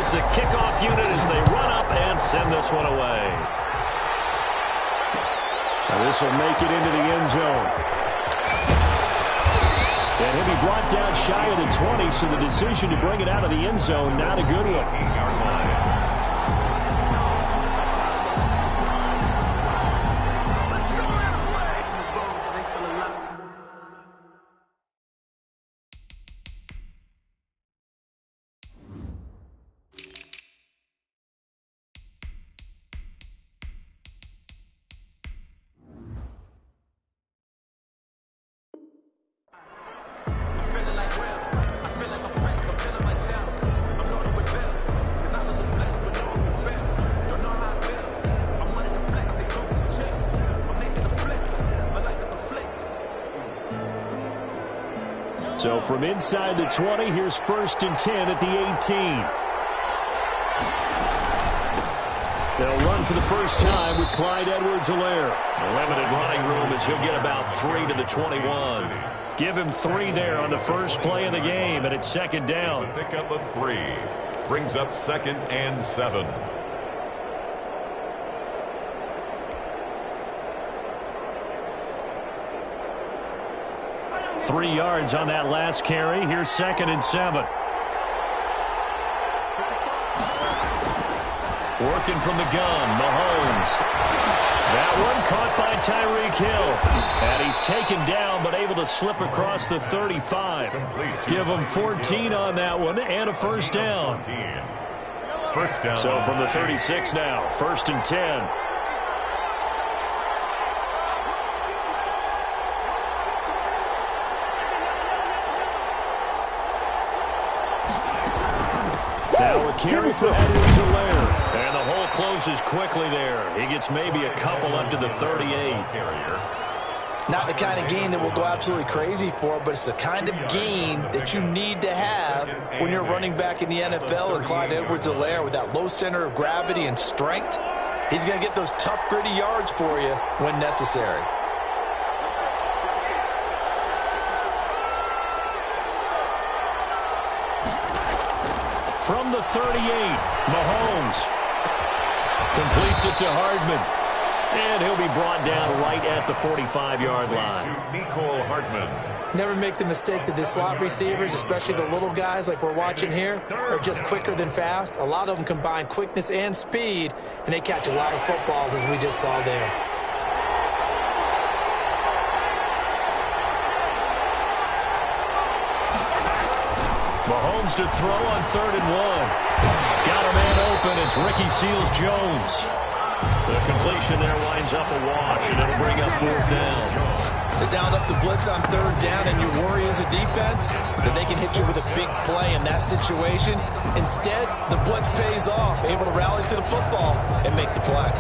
is the kickoff unit as they run up and send this one away. This will make it into the end zone. And he'll be brought down shy of the 20, so the decision to bring it out of the end zone, not a good one. So from inside the 20, here's 1st and 10 at the 18. They'll run for the first time with Clyde Edwards-Helaire. Limited running room as he'll get about 3 to the 21. Give him 3 there on the first play of the game, and it's 2nd down. It's a pickup of 3. Brings up 2nd and 7. 3 yards on that last carry. Here's 2nd and 7. Working from the gun, Mahomes. That one caught by Tyreek Hill. And he's taken down but able to slip across the 35. Give him 14 on that one and a 1st down. First down. So from the 36 now, 1st and 10. Now a carry for Edwards-Helaire. And the hole closes quickly there. He gets maybe a couple up to the 38. Not the kind of gain that we'll go absolutely crazy for, but it's the kind of gain that you need to have when you're running back in the NFL. And Clyde Edwards-Helaire, with that low center of gravity and strength, he's going to get those tough, gritty yards for you when necessary. From the 38, Mahomes completes it to Hardman. And he'll be brought down right at the 45-yard line. Nicole Hardman. Never make the mistake that the slot receivers, especially the little guys like we're watching here, are just quicker than fast. A lot of them combine quickness and speed, and they catch a lot of footballs, as we just saw there. Mahomes to throw on 3rd and 1. Got a man open. It's Ricky Seals-Jones. The completion there winds up a wash, and it'll bring up 4th down. They down up the blitz on 3rd down, and you worry as a defense that they can hit you with a big play in that situation. Instead, the blitz pays off, able to rally to the football and make the play.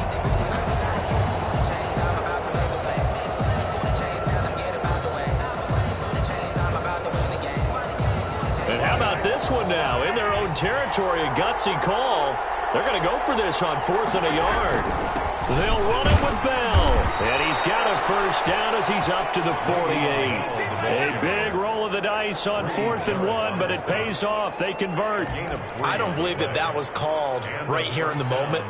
And how about this one now? In their own territory, a gutsy call. They're going to go for this on 4th and a yard. They'll run it with Bell. And he's got a 1st down as he's up to the 48. A big roll of the dice on 4th and 1, but it pays off. They convert. I don't believe that that was called right here in the moment.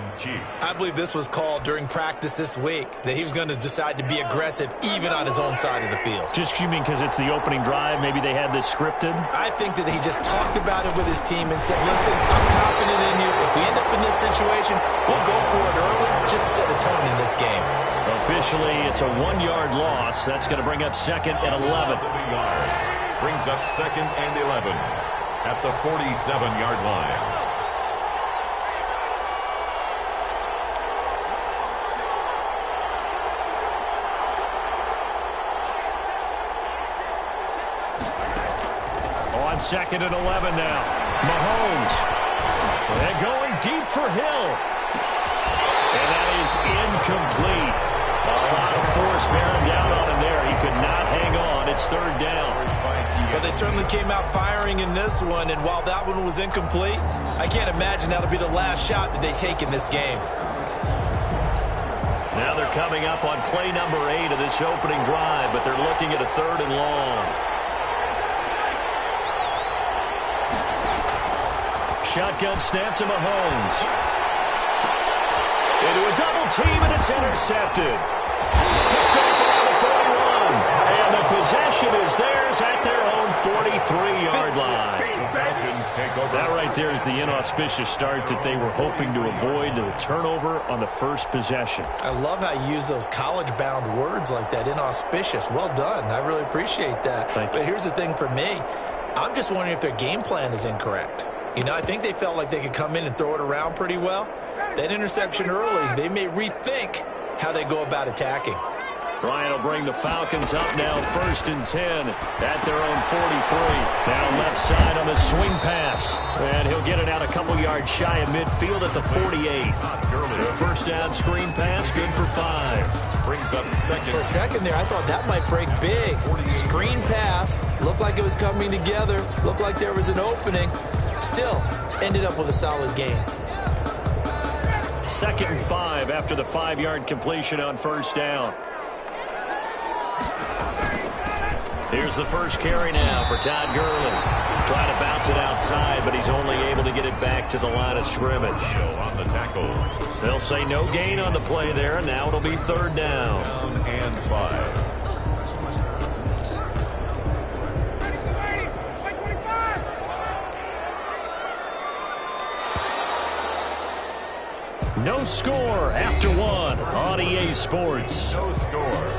I believe this was called during practice this week, that he was going to decide to be aggressive even on his own side of the field. Just, you mean because it's the opening drive? Maybe they had this scripted? I think that he just talked about it with his team and said, listen, I'm confident in you. If we end up in this situation, we'll go for it early just to set a tone in this game. Officially, it's a 1-yard loss. That's going to bring up 2nd and 11. Brings up 2nd and 11 at the 47-yard line. On 2nd and 11 now. Mahomes. They're going deep for Hill. And that is incomplete. A lot of force bearing down on him there. He could not hang on. It's 3rd down. Well, they certainly came out firing in this one, and while that one was incomplete, I can't imagine that'll be the last shot that they take in this game. Now they're coming up on play number 8 of this opening drive, but they're looking at a 3rd and long. shotgun snap to Mahomes. Into a double team, and it's intercepted. Picked off around the 41. And the possession is theirs at their own 43-yard line. That right there is the inauspicious start that they were hoping to avoid, the turnover on the first possession. I love how you use those college-bound words like that, inauspicious. Well done. I really appreciate that. But here's the thing for me. I'm just wondering if their game plan is incorrect. You know, I think they felt like they could come in and throw it around pretty well. That interception early, they may rethink how they go about attacking. Ryan will bring the Falcons up now, 1st and 10 at their own 43. Now left side on the swing pass. And he'll get it out a couple yards shy of midfield at the 48. The first down screen pass, good for 5. Brings up second. For a second there, I thought that might break big. Screen pass, looked like it was coming together, looked like there was an opening. Still, ended up with a solid gain. 2nd and 5 after the 5-yard completion on first down. Here's the first carry now for Todd Gurley. Trying to bounce it outside, but he's only able to get it back to the line of scrimmage. On the tackle. They'll say no gain on the play there. Now it'll be 3rd down. And 5. No score after 1 on EA Sports. No score.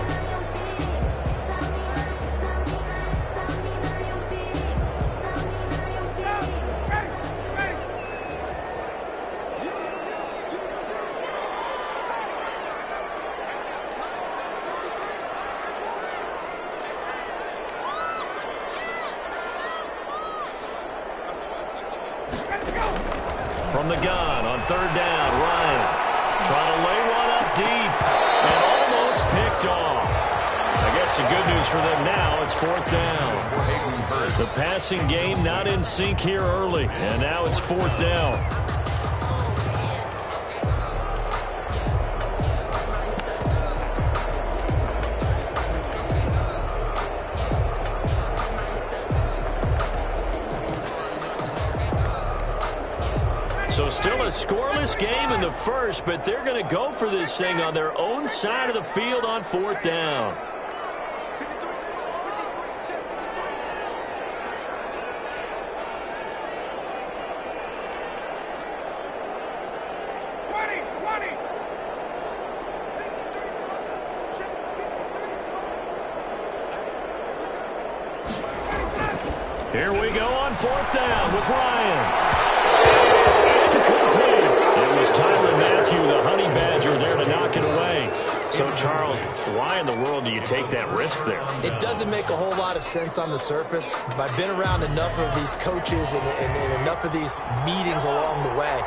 From the gun on 3rd down, Ryan trying to lay one up deep and almost picked off. I guess the good news for them now, it's 4th down. The passing game not in sync here early, and now it's 4th down. So still a scoreless game in the first, but they're going to go for this thing on their own side of the field on 4th down. Here we go on 4th down with Ryan. It was Tyrann Mathieu, the honey badger, there to knock it away. So, Charles, why in the world do you take that risk there? It doesn't make a whole lot of sense on the surface, but I've been around enough of these coaches and enough of these meetings along the way.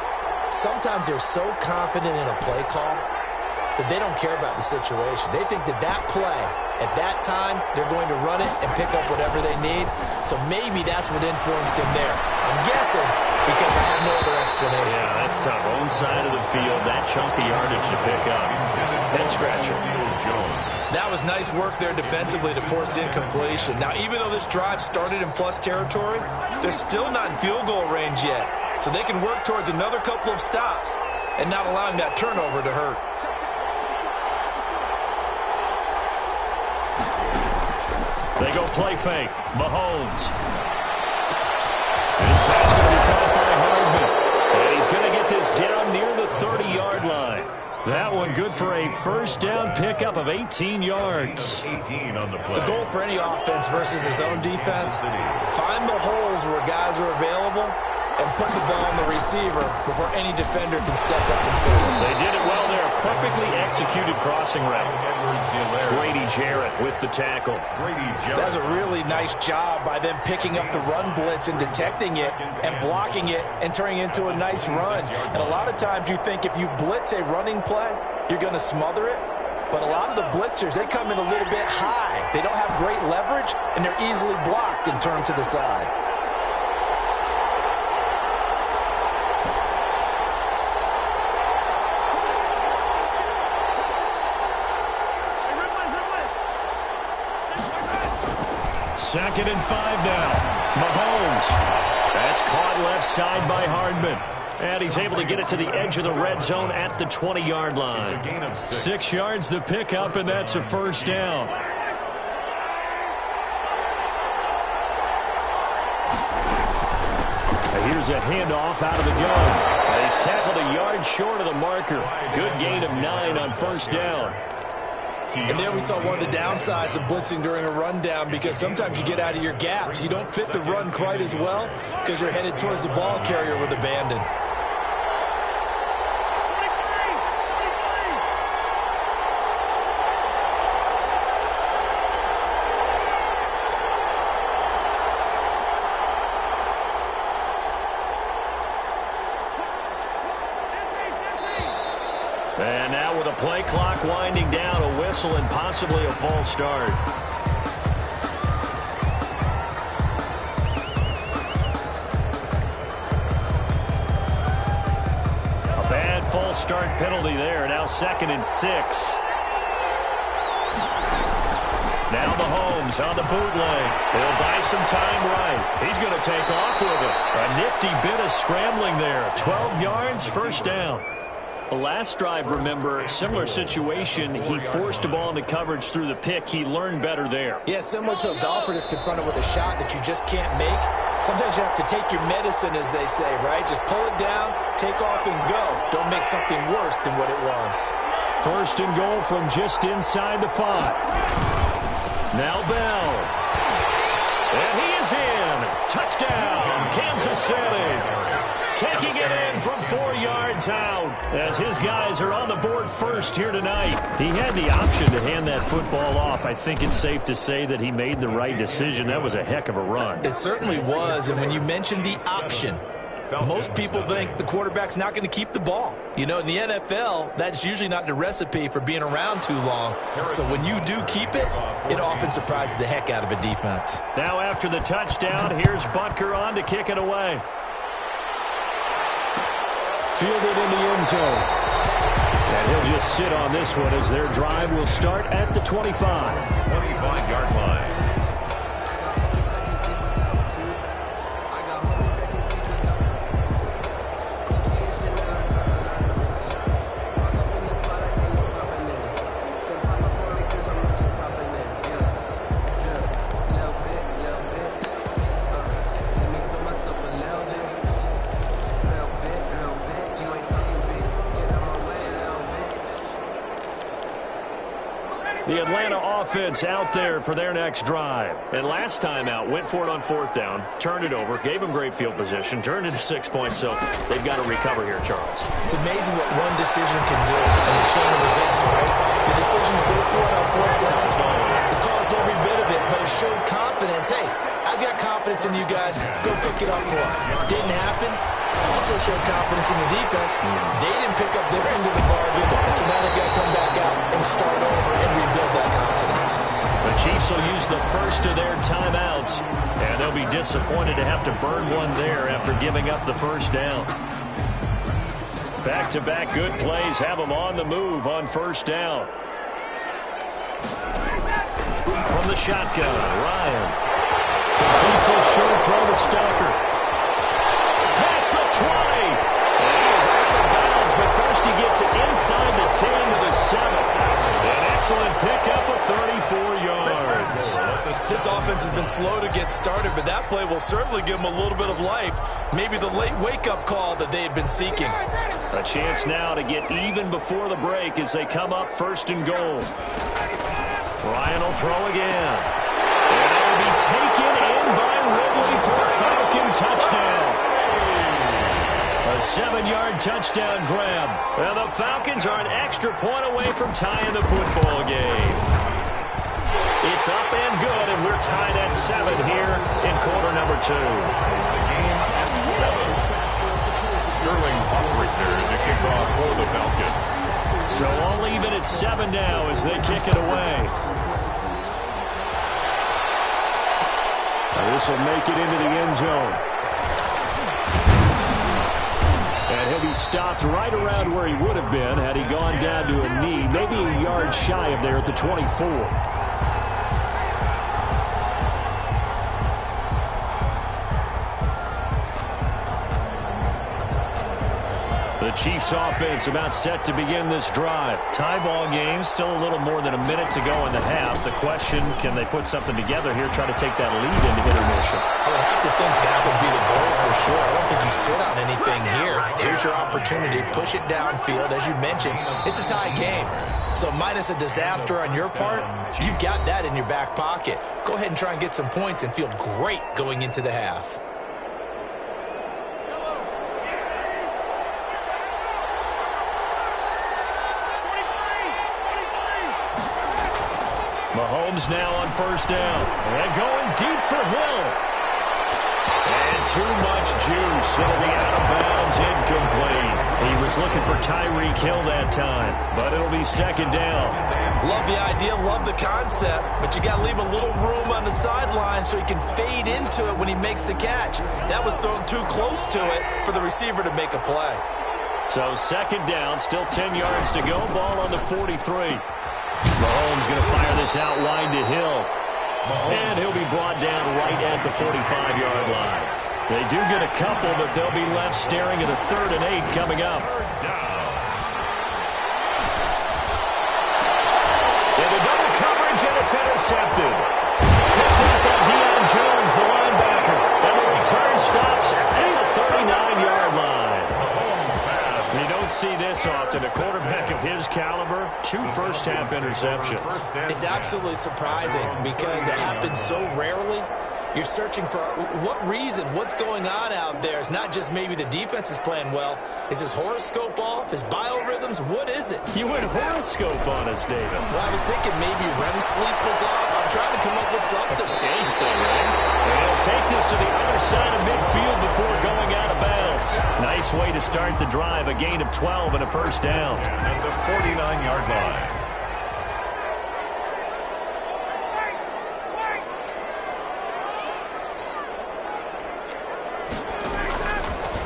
Sometimes they're so confident in a play call that they don't care about the situation. They think that that play, at that time, they're going to run it and pick up whatever they need. So maybe that's what influenced him there. I'm guessing because I have no other explanation. Yeah, that's tough. Own side of the field, that chunky yardage to pick up. Head scratcher. That was nice work there defensively to force incompletion. Now, even though this drive started in plus territory, they're still not in field goal range yet. So they can work towards another couple of stops and not allowing that turnover to hurt. They go play fake. Mahomes. This pass going to be caught by Hardman. And he's going to get this down near the 30-yard line. That one good for a first down pickup of 18 yards. 18 on the play. The goal for any offense versus his own defense, find the holes where guys are available and put the ball on the receiver before any defender can step up and fill it. They did it well there. A perfectly executed crossing route. Grady Jarrett with the tackle. That's a really nice job by them picking up the run blitz and detecting it and blocking it and turning it into a nice run. And a lot of times you think if you blitz a running play, you're going to smother it. But a lot of the blitzers, they come in a little bit high. They don't have great leverage, and they're easily blocked and turned to the side. Second and 5 now. Mahomes. That's caught left side by Hardman. And he's able to get it to the edge of the red zone at the 20-yard line. 6 yards the pickup, and that's a first down. Here's a handoff out of the gun. He's tackled a yard short of the marker. Good gain of 9 on first down. And there we saw one of the downsides of blitzing during a rundown, because sometimes you get out of your gaps. You don't fit the run quite as well because you're headed towards the ball carrier with abandon. And now with a play clock winding down, a whistle and possibly a false start. A bad false start penalty there. Now 2nd and 6. Now Mahomes on the bootleg. He'll buy some time right. He's going to take off with it. A nifty bit of scrambling there. 12 yards, first down. The last drive, remember, similar situation. He forced the ball into coverage through the pick. He learned better there. Yeah, similar to a golfer that's confronted with a shot that you just can't make. Sometimes you have to take your medicine, as they say, right? Just pull it down, take off, and go. Don't make something worse than what it was. First and goal from just inside the 5. Now Bell. And he is in. Touchdown, Kansas City. Taking it in from 4 yards out as his guys are on the board first here tonight. He had the option to hand that football off. I think it's safe to say that he made the right decision. That was a heck of a run. It certainly was, and when you mentioned the option, most people think the quarterback's not going to keep the ball. You know, in the NFL, that's usually not the recipe for being around too long. So when you do keep it, it often surprises the heck out of a defense. Now after the touchdown, here's Butker on to kick it away. Fielded in the end zone. And he'll just sit on this one as their drive will start at the 25. 25-yard line. The Atlanta offense out there for their next drive. And last time out, went for it on 4th down, turned it over, gave them great field position, turned it to 6 points, so they've got to recover here, Charles. It's amazing what one decision can do in the chain of events, right? The decision to go for it on 4th down. It caused every bit of it, but it showed confidence. Hey, I've got confidence in you guys. Go pick it up for it. Didn't happen. Also showed confidence in the defense. They didn't pick up their end of the bargain, so now they've got to come back out and start over and rebuild that confidence. The Chiefs will use the first of their timeouts, and they'll be disappointed to have to burn one there after giving up the first down. Back-to-back good plays have them on the move on first down. From the shotgun, Ryan completes a short throw to Stalker. Past the 20. And he is out of bounds, but first he gets it inside the 10 to the 7. An excellent pickup of 34 yards. This offense has been slow to get started, but that play will certainly give them a little bit of life. Maybe the late wake-up call that they had been seeking. A chance now to get even before the break as they come up first and goal. Ryan will throw again. And it will be taken in by Ridley for a Falcon touchdown. A 7-yard touchdown grab. And the Falcons are an extra point away from tying the football game. It's up and good, and we're tied at 7 here in quarter number 2. The game at 7. Sterling Hoffrichter to kick off for the Falcons. So all even at 7 now as they kick it away. This will make it into the end zone. And he'll be stopped right around where he would have been had he gone down to a knee, maybe a yard shy of there at the 24. The Chiefs offense about set to begin this drive. Tie ball game, still a little more than a minute to go in the half. The question, can they put something together here, try to take that lead into intermission? I would have to think that would be the goal for sure. I don't think you sit on anything here. Here's your opportunity. Push it downfield. As you mentioned, it's a tie game. So minus a disaster on your part, you've got that in your back pocket. Go ahead and try and get some points and feel great going into the half. Mahomes now on first down. And going deep for Hill. And too much juice. It'll be out of bounds, incomplete. He was looking for Tyreek Hill that time, but it'll be second down. Love the idea, love the concept, but you got to leave a little room on the sideline so he can fade into it when he makes the catch. That was thrown too close to it for the receiver to make a play. So second down, still 10 yards to go. Ball on the 43. Mahomes going to fire this out wide to Hill. And he'll be brought down right at the 45-yard line. They do get a couple, but they'll be left staring at a 3rd and 8 coming up. Into double coverage, and it's intercepted. Picked up by Deion Jones, the linebacker. And the return stops at the 39-yard line. You don't see this often. A quarterback of his caliber, 2 first-half interceptions. It's absolutely surprising because it happens so rarely. You're searching for what reason, what's going on out there. It's not just maybe the defense is playing well. Is his horoscope off? His biorhythms? What is it? You went horoscope on us, David. Well, I was thinking maybe REM sleep was off. I'm trying to come up with something. Anything, right? And he'll take this to the other side of midfield before going out of bounds. Nice way to start the drive. A gain of 12 and a first down. At the 49-yard line.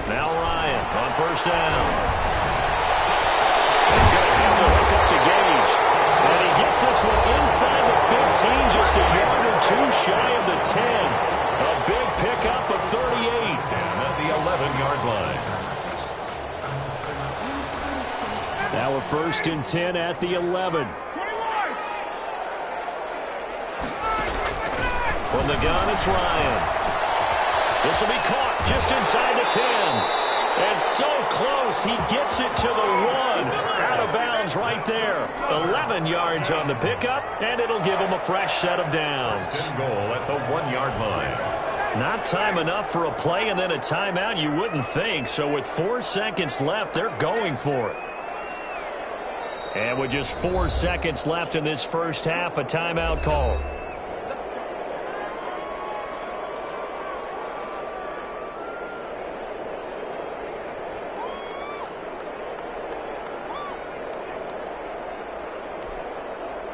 Now Ryan on first down. He's going to have to hook up to Gage. And he gets this one inside the 15, just a yard or 2 shy of the 10. A big pickup of 38. And at the 11-yard line. Now a 1st and 10 at the 11. From the gun, it's Ryan. This will be caught just inside the 10. And so close, he gets it to the 1. Out of bounds right there. 11 yards on the pickup, and it'll give him a fresh set of downs. Goal at the 1-yard line. Not time enough for a play and then a timeout, you wouldn't think. So with 4 seconds left, they're going for it. And with just 4 seconds left in this first half, a timeout call.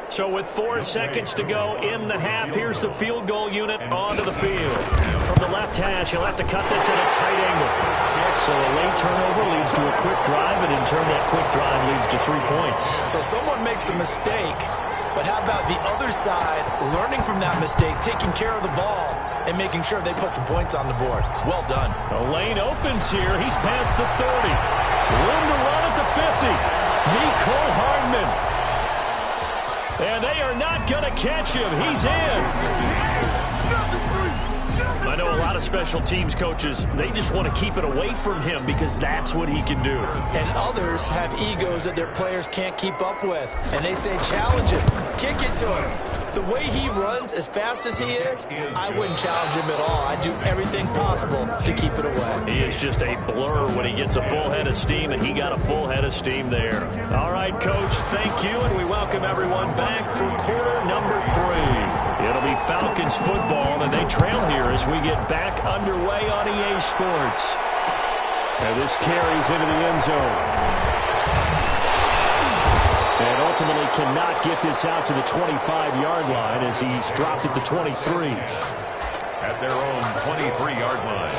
So with 4 seconds to go in the half, here's the field goal unit onto the field. From the left hash, he'll have to cut this at a tight angle. So a late turnover leads to a quick drive, and in turn that quick drive leads to 3 points. So someone makes a mistake, but how about the other side learning from that mistake, taking care of the ball, and making sure they put some points on the board? Well done. The lane opens here. He's past the 30. Room to run at the 50. Nicole Hardman. And they are not going to catch him. He's in. I know a lot of special teams coaches, they just want to keep it away from him because that's what he can do. And others have egos that their players can't keep up with. And they say, challenge him. Kick it to him. The way he runs as fast as he is, I wouldn't challenge him at all. I'd do everything possible to keep it away. He is just a blur when he gets a full head of steam, and he got a full head of steam there. All right, Coach, thank you, and we welcome everyone back for quarter number 3. It'll be Falcons football, and they trail here as we get back underway on EA Sports. And this carries into the end zone. And ultimately cannot get this out to the 25-yard line as he's dropped at the 23. At their own 23-yard line.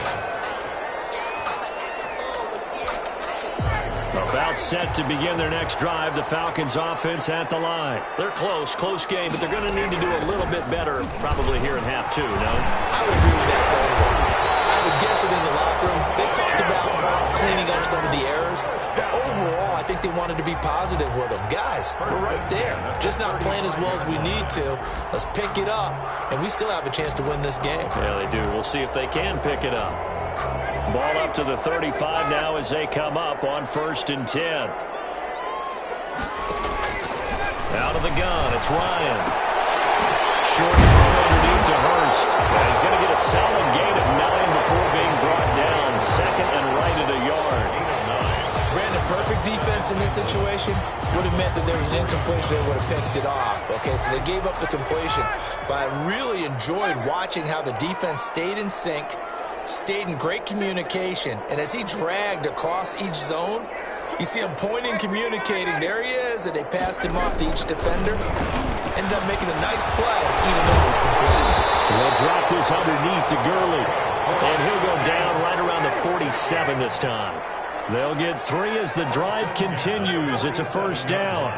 About set to begin their next drive, the Falcons offense at the line. They're close game, but they're going to need to do a little bit better probably here in half 2, no? I would agree with that totally. I would guess it in the locker room. They talked about cleaning up up some of the errors. But overall, I think they wanted to be positive with them. Guys, we're right there. Just not playing as well as we need to. Let's pick it up, and we still have a chance to win this game. Yeah, they do. We'll see if they can pick it up. Ball up to the 35 now as they come up on 1st and 10. Out of the gun, it's Ryan. Short throw underneath to Hurst. He's going to get a solid gain of 9 before being brought down. 2nd and right at a yard. Brandon, perfect defense in this situation would have meant that there was an incompletion and would have picked it off. Okay, so they gave up the completion. But I really enjoyed watching how the defense stayed in sync, stayed in great communication, and as he dragged across each zone, you see him pointing, communicating. There he is, and they passed him off to each defender. Ended up making a nice play, even though it was complete. They'll drop this underneath to Gurley. And he'll go down right around the 47 this time. They'll get 3 as the drive continues. It's a 1st down.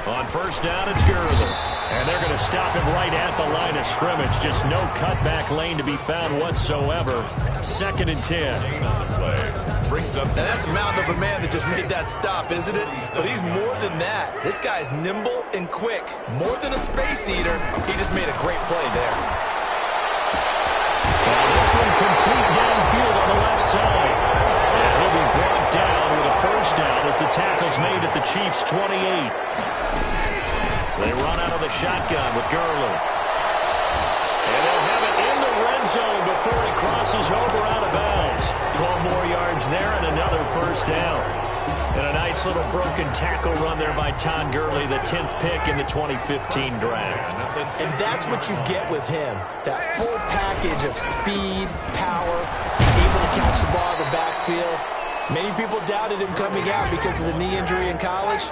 On 1st down, it's Gurley. And they're going to stop him right at the line of scrimmage. Just no cutback lane to be found whatsoever. 2nd and 10. Now that's a mountain of a man that just made that stop, isn't it? But he's more than that. This guy's nimble and quick. More than a space eater. He just made a great play there. Well, this one complete downfield on the left side. And he'll be brought down with a 1st down as the tackle's made at the Chiefs' 28. They run out of the shotgun with Gurley. And they'll have it in the red zone before he crosses over out of bounds. 12 more yards there and another 1st down. And a nice little broken tackle run there by Todd Gurley, the 10th pick in the 2015 draft. And that's what you get with him. That full package of speed, power, able to catch the ball in the backfield. Many people doubted him coming out because of the knee injury in college.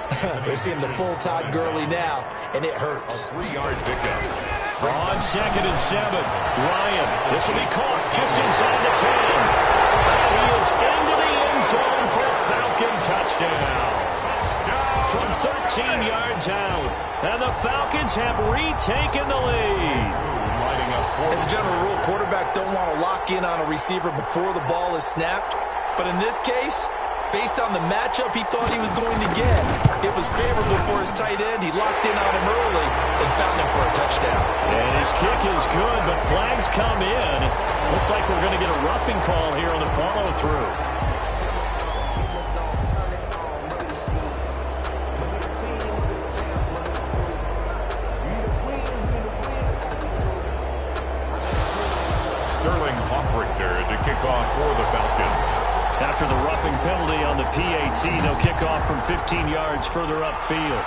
They're seeing the full Todd Gurley now, and it hurts. A 3-yard pickup. On 2nd and 7, Ryan. This will be caught just inside the 10. He is into the end zone for a Falcon touchdown. From 13 yards out. And the Falcons have retaken the lead. As a general rule, quarterbacks don't want to lock in on a receiver before the ball is snapped. But in this case, based on the matchup he thought he was going to get, it was favorable for his tight end. He locked in on him early and found him for a touchdown. And his kick is good, but flags come in. Looks like we're going to get a roughing call here on the follow-through. To kick off for the Falcons. After the roughing penalty on the PAT, they'll kick off from 15 yards further upfield.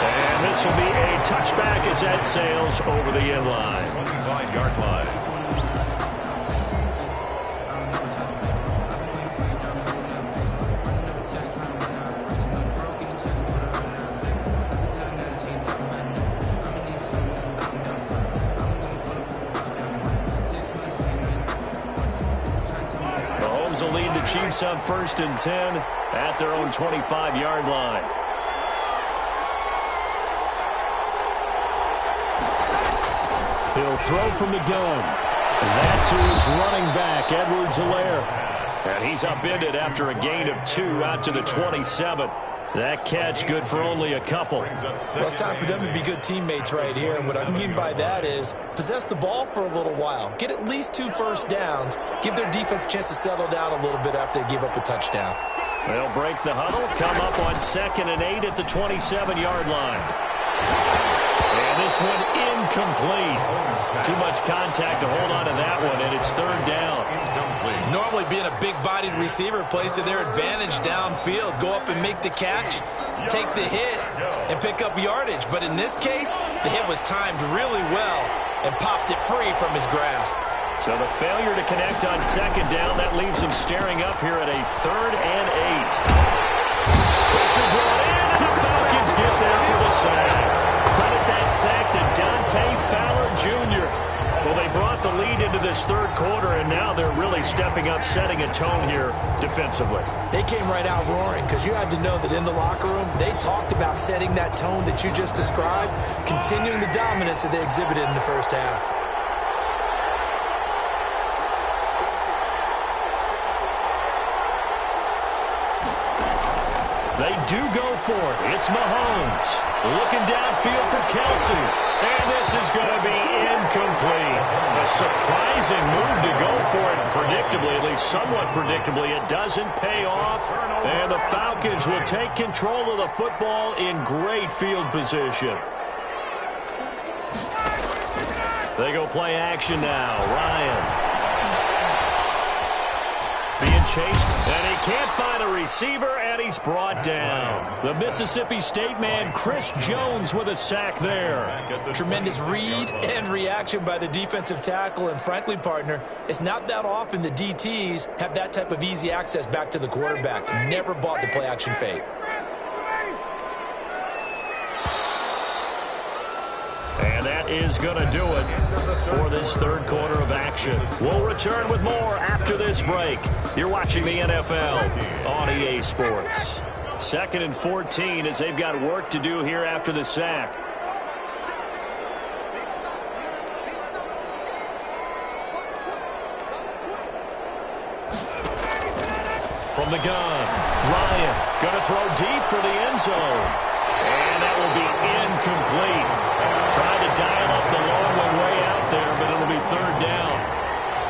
And this will be a touchback as that sails over the end line. 25-yard line. Will lead the Chiefs on 1st and 10 at their own 25-yard line. He'll throw from the gun. That's his running back, Edwards-Helaire. And he's upended after a gain of 2 out to the 27. That catch good for only a couple. Well, it's time for them to be good teammates right here. And what I mean by that is possess the ball for a little while. Get at least 2 first downs. Give their defense a chance to settle down a little bit after they give up a touchdown. They'll break the huddle, come up on 2nd and 8 at the 27-yard line. And this one incomplete. Too much contact to hold on to that one, and it's 3rd down. Normally being a big-bodied receiver plays to their advantage downfield. Go up and make the catch, take the hit, and pick up yardage. But in this case, the hit was timed really well and popped it free from his grasp. So the failure to connect on 2nd down, that leaves him staring up here at a 3rd and 8. Pressure brought in, and the Falcons get there for the sack. Credit that sack to Dante Fowler Jr. Well, they brought the lead into this 3rd quarter, and now they're really stepping up, setting a tone here defensively. They came right out roaring because you had to know that in the locker room, they talked about setting that tone that you just described, continuing the dominance that they exhibited in the first half. They do go for it. It's Mahomes. Looking downfield for Kelsey. And this is going to be incomplete. A surprising move to go for it predictably, at least somewhat predictably. It doesn't pay off. And the Falcons will take control of the football in great field position. They go play action now. Ryan being chased, and he can't find a receiver, and he's brought down. The Mississippi State man, Chris Jones, with a sack there. Tremendous read and reaction by the defensive tackle, and frankly, partner, it's not that often the DTs have that type of easy access back to the quarterback. Never bought the play-action fake. And that is going to do it for this third quarter of action. We'll return with more after this break. You're watching the NFL on EA Sports. 2nd and 14 as they've got work to do here after the sack. From the gun, Ryan going to throw deep for the end zone. And that will be incomplete. Trying to dial up the long way out there, but it'll be third down.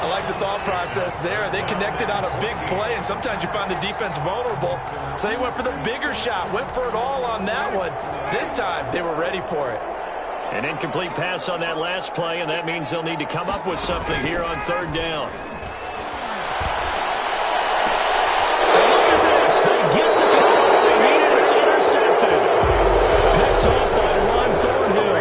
I like the thought process there. They connected on a big play, and sometimes you find the defense vulnerable. So they went for the bigger shot, went for it all on that one. This time, they were ready for it. An incomplete pass on that last play, and that means they'll need to come up with something here on third down. Look at this. They get the turnover they need, and it's intercepted. Picked up by Ron Thornhill.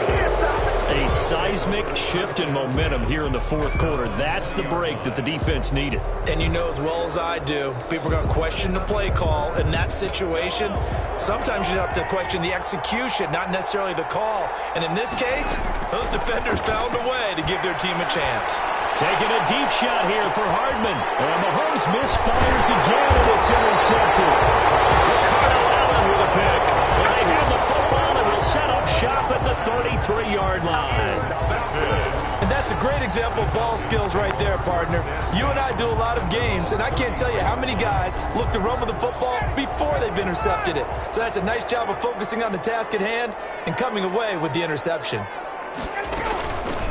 A seismic shift in momentum here in the fourth quarter. That's the break that the defense needed. And you know as well as I do, people are going to question the play call in that situation. Sometimes you have to question the execution, not necessarily the call. And in this case, those defenders found a way to give their team a chance. Taking a deep shot here for Hardman. And Mahomes misfires again, and it's intercepted. Ricardo Allen with a pick. And they have the football and will set up shop at the 33-yard line. And that's a great example of ball skills right there, partner. You and I do a lot of games, and I can't tell you how many guys look to run with the football before they've intercepted it. So that's a nice job of focusing on the task at hand and coming away with the interception.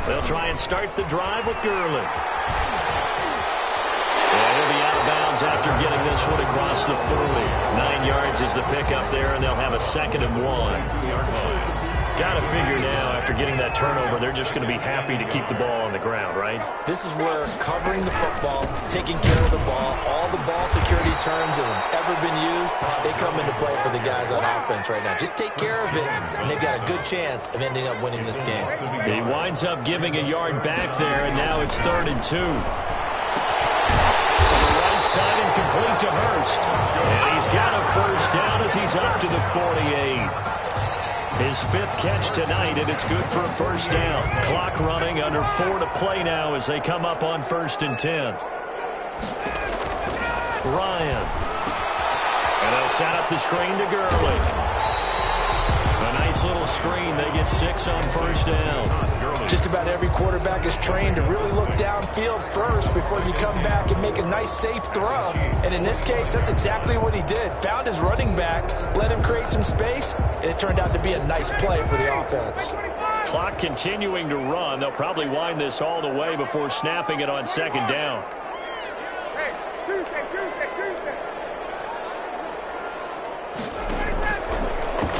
They'll try and start the drive with Gurley. And he'll be out of bounds after getting this one across the 40. 9 yards is the pickup there, and they'll have a 2nd and 1. Got to figure now, after getting that turnover, they're just going to be happy to keep the ball on the ground, right? This is where covering the football, taking care of the ball, all the ball security terms that have ever been used, they come into play for the guys on offense right now. Just take care of it, and they've got a good chance of ending up winning this game. He winds up giving a yard back there, and now it's 3rd and 2. To the right side and complete to Hurst. And he's got a first down as he's up to the 48. His 5th catch tonight, and it's good for a first down. Clock running, under 4 to play now as they come up on 1st and 10. Ryan. And they'll set up the screen to Gurley. A nice little screen. They get 6 on first down. Just about every quarterback is trained to really look downfield first before you come back and make a nice, safe throw. And in this case, that's exactly what he did. Found his running back, let him create some space, and it turned out to be a nice play for the offense. Clock continuing to run. They'll probably wind this all the way before snapping it on 2nd down.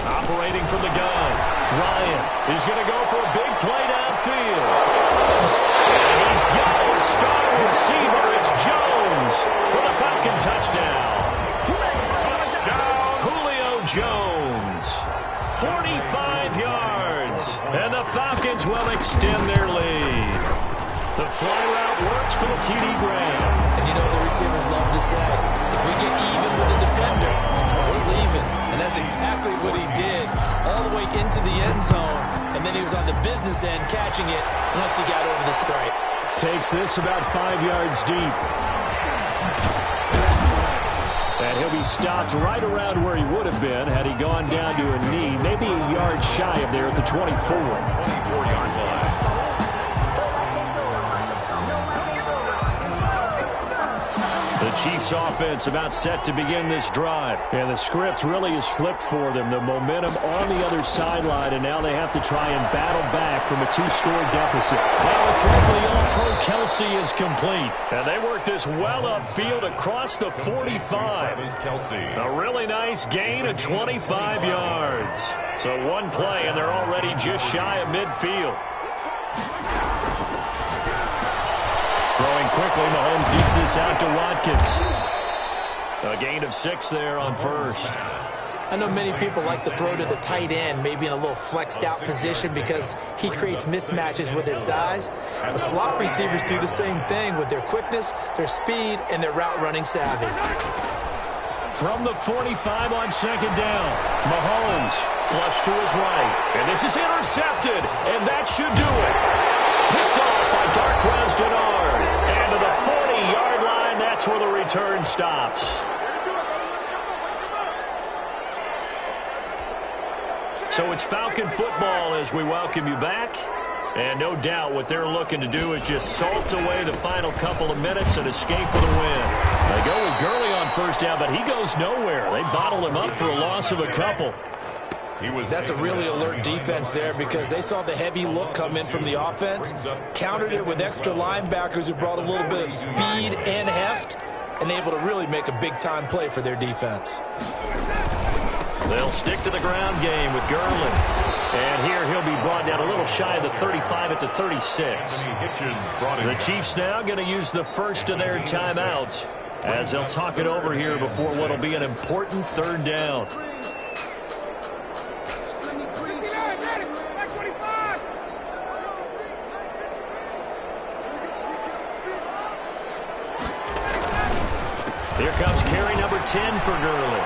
Operating from the gun. Ryan is going to go for a big play downfield. And he's got his star receiver. It's Jones for the Falcon touchdown. Julio Jones. 45 yards. And the Falcons will extend their lead. The fly route works for the TD Graham. And you know the receivers love to say, if we get even with the defender, we're leaving. And that's exactly what he did all the way into the end zone. And then he was on the business end catching it once he got over the stripe. Takes this about 5 yards deep. And he'll be stopped right around where he would have been had he gone down to a knee, maybe a yard shy of there at the 24. 24-yard line. The Chiefs offense about set to begin this drive. And the script really is flipped for them. The momentum on the other sideline, and now they have to try and battle back from a 2-score deficit. Now the throw for the All-Pro Kelsey is complete. And they work this well upfield across the 45. A really nice gain of 25 yards. So one play, and they're already just shy of midfield. Throwing quickly, Mahomes gets this out to Watkins. A gain of 6 there on first. I know many people like to throw to the tight end, maybe in a little flexed out position because he creates mismatches with his size. The slot receivers do the same thing with their quickness, their speed, and their route running savvy. From the 45 on second down, Mahomes flush to his right. And this is intercepted, and that should do it. Picked off by Darquez Dennard. And to the 40-yard line, that's where the return stops. So it's Falcon football as we welcome you back. And no doubt what they're looking to do is just salt away the final couple of minutes and escape with a win. They go with Gurley on first down, but he goes nowhere. They bottled him up for a loss of a couple. That's a really alert defense there because they saw the heavy look come in from the offense, countered it with extra linebackers who brought a little bit of speed and heft, and able to really make a big-time play for their defense. They'll stick to the ground game with Gurley. And here he'll be brought down a little shy of the 35 at the 36. The Chiefs now going to use the first of their timeouts as they'll talk it over here before what will be an important third down. Here comes carry number 10 for Gurley.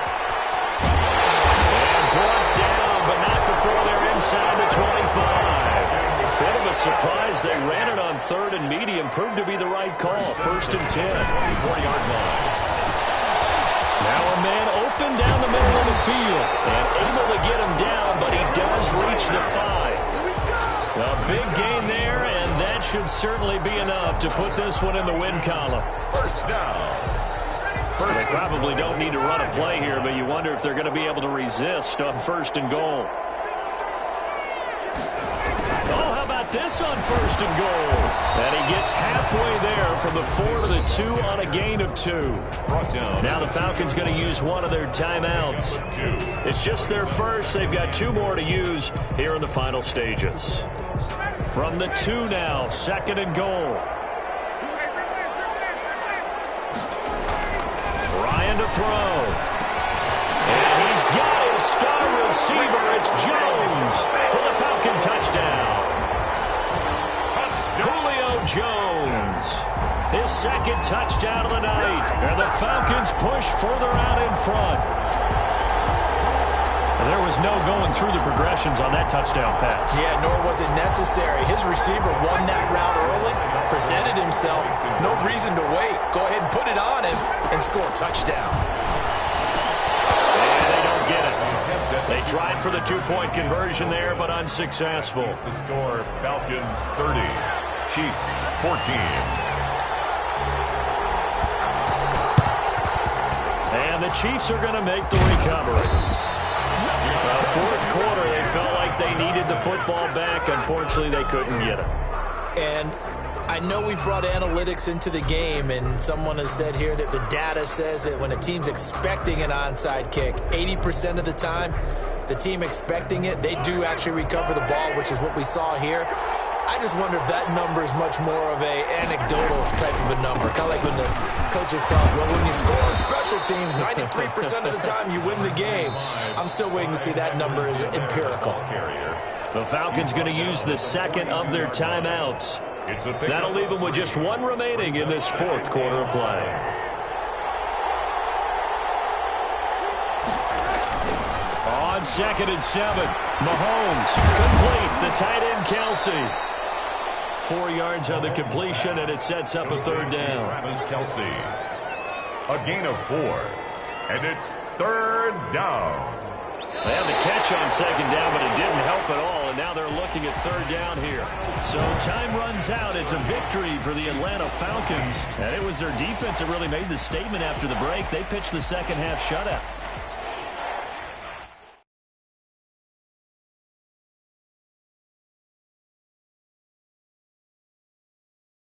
And brought down, but not before they're inside the 25. Bit of a surprise. They ran it on third and medium. Proved to be the right call. First and 10. 40-yard line. Now a man open down the middle of the field. And able to get him down, but he does reach the 5. A big gain there, and that should certainly be enough to put this one in the win column. First down. They probably don't need to run a play here, but you wonder if they're going to be able to resist on first and goal. Oh, how about this on first and goal? And he gets halfway there from the 4 to the 2 on a gain of 2. Now the Falcons going to use one of their timeouts. It's just their first. They've got 2 more to use here in the final stages. From the 2 now, second and goal. To throw. And he's got his star receiver. It's Jones for the Falcon touchdown. Julio Jones. His second touchdown of the night. And the Falcons push further out in front. There was no going through the progressions on that touchdown pass. Yeah, nor was it necessary. His receiver won that route early, presented himself. No reason to wait. Go ahead and put it on him and score a touchdown. And they don't get it. They tried for the 2-point conversion there, but unsuccessful. The score, Falcons 30, Chiefs 14. And the Chiefs are going to make the recovery. Fourth quarter, they felt like they needed the football back. Unfortunately, they couldn't get it. And I know we brought analytics into the game, and someone has said here that the data says that when a team's expecting an onside kick, 80% of the time, the team expecting it, they do actually recover the ball, which is what we saw here. I just wonder if that number is much more of a anecdotal type of a number. Kind of like when the coaches tell us, well, when you score on special teams, 93% of the time you win the game. I'm still waiting to see that number is empirical. The Falcons going to use the second of their timeouts. That'll leave them with just 1 remaining in this fourth quarter of play. On second and 7, Mahomes complete. The tight end Kelsey. 4 yards on the completion, and it sets up a third down. Travis Kelsey. A gain of 4. And it's third down. They had the catch on second down, but it didn't help at all, and now they're looking at third down here. So time runs out. It's a victory for the Atlanta Falcons, and it was their defense that really made the statement after the break. They pitched the second half shutout.